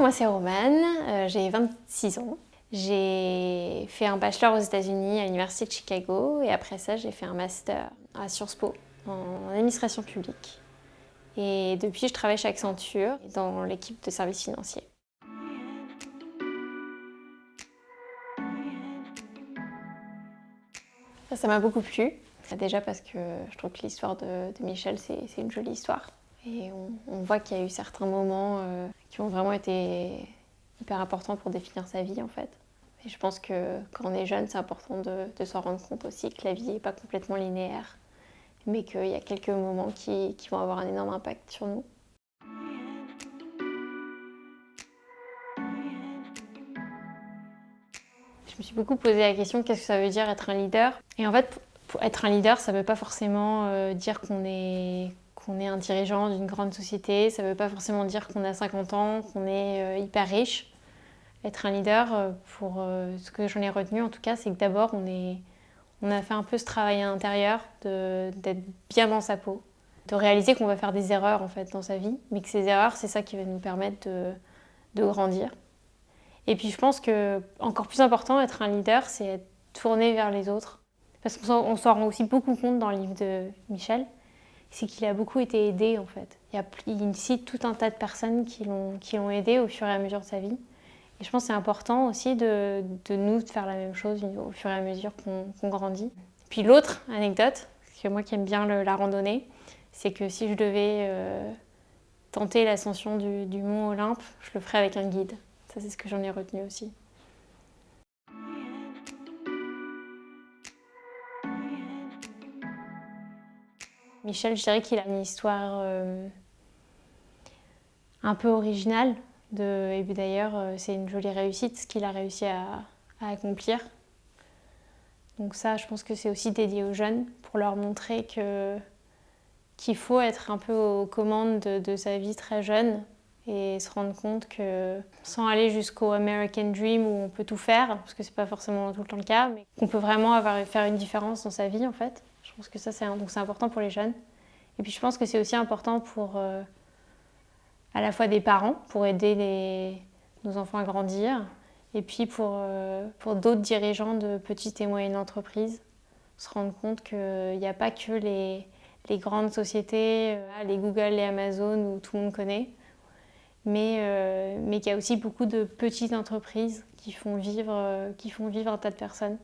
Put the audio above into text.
moi c'est Romane, j'ai 26 ans. J'ai fait un bachelor aux États-Unis à l'Université de Chicago et après ça j'ai fait un master à Sciences Po en administration publique. Et depuis je travaille chez Accenture dans l'équipe de services financiers. Ça m'a beaucoup plu, déjà parce que je trouve que l'histoire de Michel c'est une jolie histoire. Et on voit qu'il y a eu certains moments qui ont vraiment été hyper importants pour définir sa vie en fait. Et je pense que quand on est jeune, c'est important de s'en rendre compte aussi que la vie n'est pas complètement linéaire, mais qu'il y a quelques moments qui vont avoir un énorme impact sur nous. Je me suis beaucoup posé la question qu'est-ce que ça veut dire être un leader. Et en fait, pour être un leader, ça ne veut pas forcément dire qu'on est un dirigeant d'une grande société, ça ne veut pas forcément dire qu'on a 50 ans, qu'on est hyper riche. Être un leader, pour ce que j'en ai retenu en tout cas, c'est que d'abord on a fait un peu ce travail à l'intérieur, d'être bien dans sa peau, de réaliser qu'on va faire des erreurs en fait dans sa vie, mais que ces erreurs, c'est ça qui va nous permettre de grandir. Et puis je pense que encore plus important, être un leader, c'est être tourné vers les autres. Parce qu'on s'en rend aussi beaucoup compte dans le livre de Michel, c'est qu'il a beaucoup été aidé en fait. Il cite tout un tas de personnes qui l'ont aidé au fur et à mesure de sa vie. Et je pense que c'est important aussi de nous de faire la même chose au fur et à mesure qu'on grandit. Puis l'autre anecdote, parce que moi qui aime bien la randonnée, c'est que si je devais tenter l'ascension du mont Olympe, je le ferais avec un guide. Ça, c'est ce que j'en ai retenu aussi. Michel, je dirais qu'il a une histoire un peu originale. Et d'ailleurs, c'est une jolie réussite ce qu'il a réussi à accomplir. Donc ça, je pense que c'est aussi dédié aux jeunes pour leur montrer qu'il faut être un peu aux commandes de sa vie très jeune et se rendre compte que sans aller jusqu'au American Dream où on peut tout faire, parce que c'est pas forcément tout le temps le cas, mais qu'on peut vraiment faire une différence dans sa vie en fait. Je pense que ça c'est important pour les jeunes. Et puis je pense que c'est aussi important pour à la fois des parents, pour aider nos enfants à grandir, et puis pour d'autres dirigeants de petites et moyennes entreprises, se rendre compte qu'il n'y a pas que les grandes sociétés, les Google, les Amazon, où tout le monde connaît, mais qu'il y a aussi beaucoup de petites entreprises qui font vivre un tas de personnes.